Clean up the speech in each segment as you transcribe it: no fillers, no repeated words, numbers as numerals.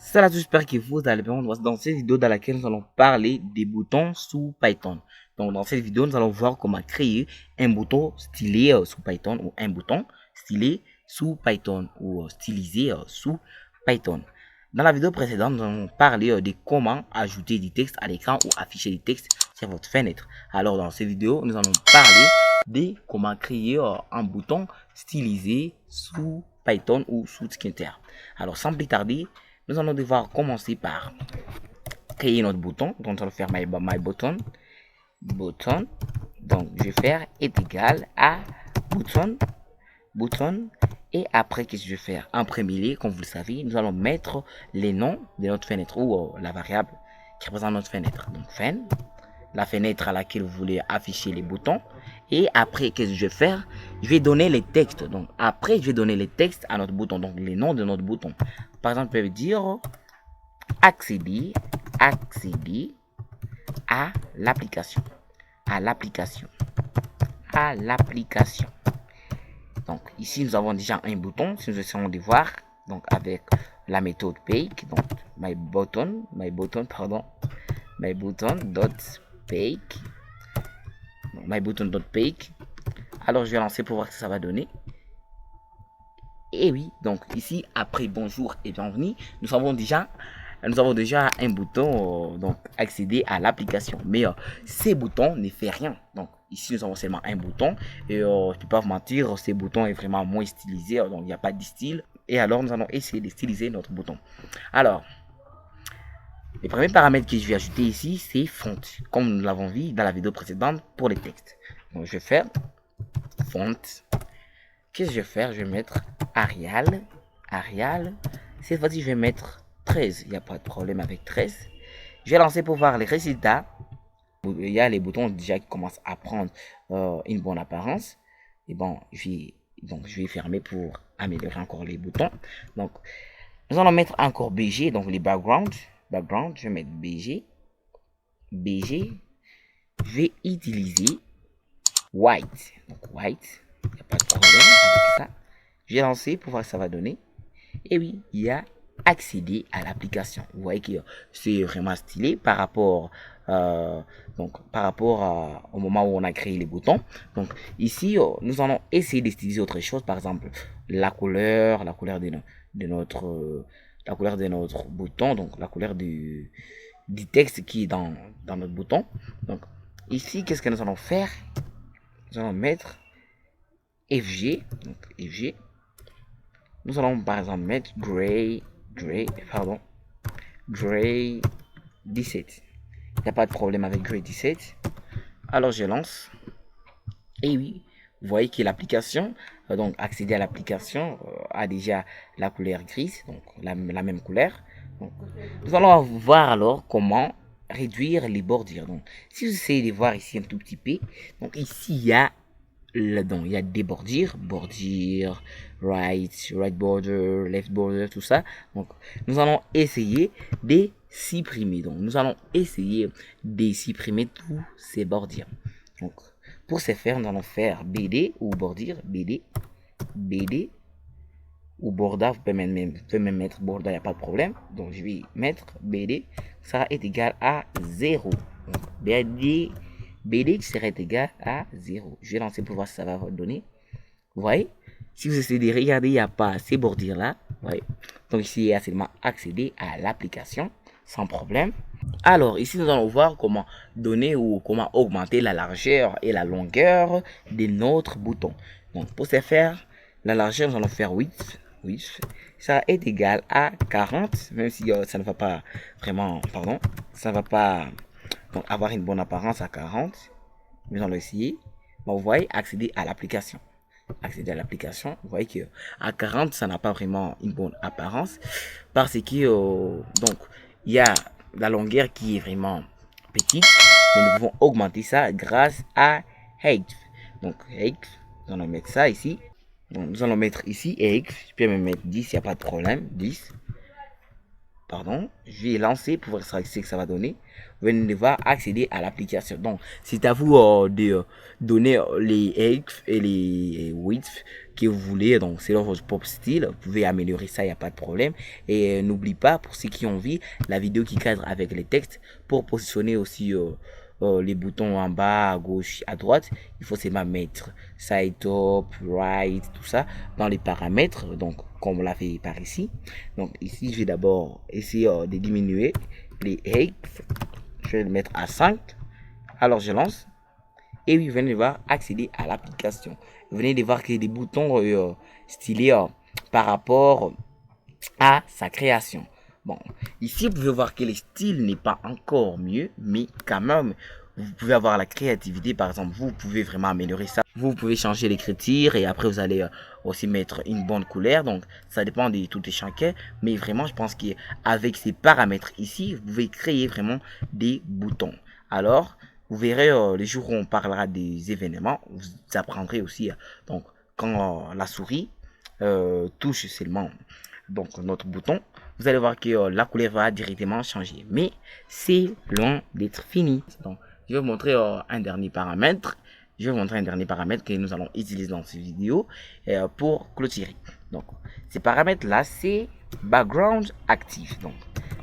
Salut à tous, j'espère que vous allez bien. Dans cette vidéo dans laquelle nous allons parler des boutons sous Python. Donc dans cette vidéo, nous allons voir comment créer un bouton stylé sous Python ou un bouton stylé sous Python ou stylisé sous Python. Dans la vidéo précédente, nous allons parler de comment ajouter du texte à l'écran ou afficher du texte sur votre fenêtre. Alors dans cette vidéo, nous allons parler de comment créer un bouton stylisé sous Python ou sous Tkinter. Alors sans plus tarder, nous allons devoir commencer par créer notre bouton. Donc, on va faire my button. Donc, je vais faire est égal à button. Et après, qu'est-ce que je vais faire? En premier lieu, comme vous le savez, nous allons mettre les noms de notre fenêtre ou la variable qui représente notre fenêtre. Donc, fen, la fenêtre à laquelle vous voulez afficher les boutons. Et après, qu'est-ce que je vais faire? Je vais donner les textes. Donc, après, je vais donner les textes à notre bouton. Donc, les noms de notre bouton. Par exemple, je peux dire accéder à l'application. Donc, ici, nous avons déjà un bouton. Si nous essayons de voir, donc avec la méthode make, donc my button dot make. Alors, je vais lancer pour voir ce que ça va donner. Et oui, donc ici, après bonjour et bienvenue, nous avons déjà un bouton, donc accéder à l'application. Mais ces boutons ne font rien. Donc ici, nous avons seulement un bouton. Et je ne peux pas vous mentir, ces boutons est vraiment moins stylisé. Donc il n'y a pas de style. Et alors, nous allons essayer de styliser notre bouton. Alors, les premiers paramètres que je vais ajouter ici, c'est font. Comme nous l'avons vu dans la vidéo précédente pour les textes. Donc je vais faire font. Qu'est-ce que je vais faire? Je vais mettre Arial. Cette fois-ci, je vais mettre 13. Il n'y a pas de problème avec 13. Je vais lancer pour voir les résultats. Il y a les boutons déjà qui commencent à prendre une bonne apparence. Et bon, je vais fermer pour améliorer encore les boutons. Donc, nous allons mettre encore BG, donc les background. Je vais mettre BG. Je vais utiliser white. Donc, white. Il n'y a pas de problème avec ça. Je vais lancer pour voir ce que ça va donner. Et oui, il y a accéder à l'application. Vous voyez que c'est vraiment stylé par rapport au moment où on a créé les boutons. Donc ici, nous allons essayer d'utiliser autre chose. Par exemple, la couleur de notre bouton. Donc la couleur du texte qui est dans notre bouton. Donc ici, qu'est-ce que nous allons faire? Nous allons mettre FG. Donc FG. Nous allons par exemple mettre Gray 17. Il n'y a pas de problème avec Gray 17. Alors je lance. Et oui, vous voyez que l'application, donc accéder à l'application, a déjà la couleur grise, donc la même couleur. Donc, nous allons voir alors comment réduire les bordures. Donc, si vous essayez de voir ici un tout petit peu, donc ici il y a des bordures, right border, left border, tout ça. Donc, nous allons essayer de supprimer. Donc, nous allons essayer de supprimer tous ces bordures. Donc, pour ce faire, nous allons faire BD ou bordure, BD ou borda. Vous pouvez même mettre borda, il n'y a pas de problème. Donc, je vais mettre BD, ça est égal à 0. Donc, BD qui serait égal à 0. Je vais lancer pour voir si ça va donner. Vous voyez? Si vous essayez de regarder, il n'y a pas ces bordures là. Ouais. Donc ici, il y a seulement accéder à l'application sans problème. Alors ici, nous allons voir comment donner ou comment augmenter la largeur et la longueur de notre bouton. Donc pour ce faire, la largeur, nous allons faire width. Ça est égal à 40, même si ça ne va pas vraiment, ça ne va pas donc avoir une bonne apparence à 40. Nous allons essayer. Bon, vous voyez, accéder à l'application. Vous voyez que à 40, ça n'a pas vraiment une bonne apparence parce que donc il y a la longueur qui est vraiment petite, mais nous pouvons augmenter ça grâce à height. Donc height, nous allons mettre ça ici. Donc, nous allons mettre ici height. Je peux même mettre 10, il n'y a pas de problème. 10. pardon, je vais lancer pour voir ce que ça va donner. Vous venez de voir accéder à l'application. Donc, c'est à vous de donner les heights et les widths que vous voulez. Donc, c'est dans votre propre style. Vous pouvez améliorer ça, il n'y a pas de problème. Et n'oubliez pas, pour ceux qui ont vu la vidéo qui cadre avec les textes, pour positionner aussi les boutons en bas, à gauche, à droite, il faut seulement mettre side up, right, tout ça dans les paramètres. Donc, comme on l'a fait par ici. Donc, ici, je vais d'abord essayer de diminuer les heights. Je vais le mettre à 5. Alors, je lance. Et oui, vous venez de voir accéder à l'application. Vous venez de voir qu'il y a des boutons stylés par rapport à sa création. Bon, ici, vous pouvez voir que le style n'est pas encore mieux, mais quand même, vous pouvez avoir la créativité. Par exemple, vous pouvez vraiment améliorer ça. Vous pouvez changer l'écriture et après, vous allez aussi mettre une bonne couleur. Donc, ça dépend de tout et chacun. Mais vraiment, je pense qu'avec ces paramètres ici, vous pouvez créer vraiment des boutons. Alors, vous verrez les jours où on parlera des événements, vous apprendrez aussi. Donc, quand la souris touche seulement donc notre bouton, vous allez voir que la couleur va directement changer. Mais c'est loin d'être fini. Donc, je vais vous montrer un dernier paramètre. Je vais vous montrer un dernier paramètre que nous allons utiliser dans cette vidéo pour clôturer. Donc, ces paramètres-là, c'est background active. Donc,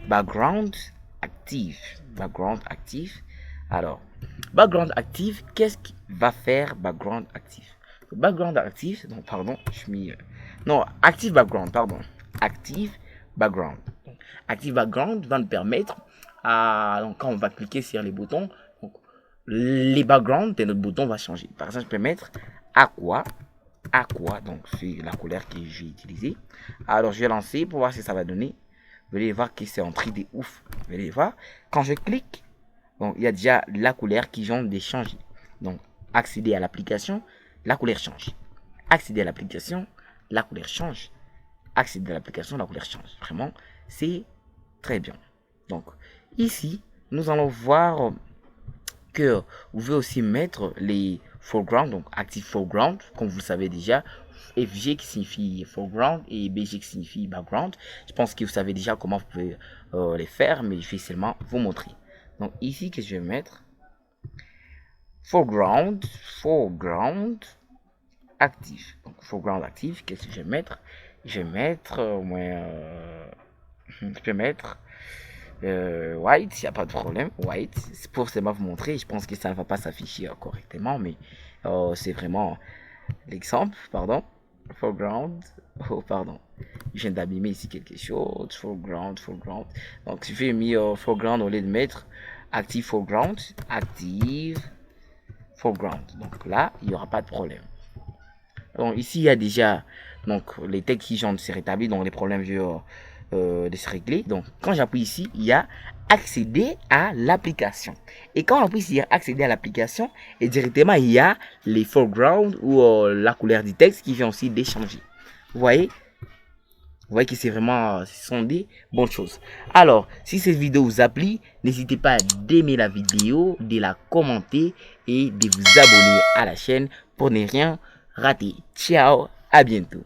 background active. Background active. Alors, background active, qu'est-ce qui va faire background active? Background active, donc pardon, je mis non, active background, pardon. Active background. Donc, active background va nous permettre à, donc quand on va cliquer sur les boutons, donc, les backgrounds de notre bouton va changer. Par exemple, je peux mettre aqua, donc c'est la couleur que je vais utiliser. Alors, je vais lancer pour voir ce que ça va donner. Vous allez voir que c'est en tri de ouf. Vous allez voir, quand je clique, donc il y a déjà la couleur qui vient de changer. Donc, accéder à l'application, la couleur change. Accéder à l'application, la couleur change. Accéder à l'application, la couleur change. Vraiment, c'est très bien. Donc, ici, nous allons voir que vous pouvez aussi mettre les foreground, donc active foreground, comme vous le savez déjà. FG qui signifie foreground et BG qui signifie background. Je pense que vous savez déjà comment vous pouvez les faire, mais je vais seulement vous montrer. Donc, ici, que je vais mettre foreground active. Donc, foreground active, qu'est-ce que je vais mettre? Je vais mettre, je peux mettre white, il n'y a pas de problème, white, c'est pour seulement vous montrer, je pense que ça ne va pas s'afficher correctement, mais c'est vraiment l'exemple, pardon, foreground, oh pardon, je viens d'abîmer ici quelque chose, foreground, donc je vais mettre foreground au lieu de mettre active foreground, donc là, il n'y aura pas de problème. Donc ici, il y a déjà donc, les textes qui viennent de se rétablir, donc les problèmes de se régler. Donc quand j'appuie ici, il y a accéder à l'application. Et quand on appuie ici, accéder à l'application, et directement, il y a les foreground ou la couleur du texte qui vient aussi d'échanger. Vous voyez que c'est vraiment, ce sont des bonnes choses. Alors, si cette vidéo vous a plu, n'hésitez pas d'aimer la vidéo, de la commenter et de vous abonner à la chaîne pour ne rien rater. Ciao, à bientôt.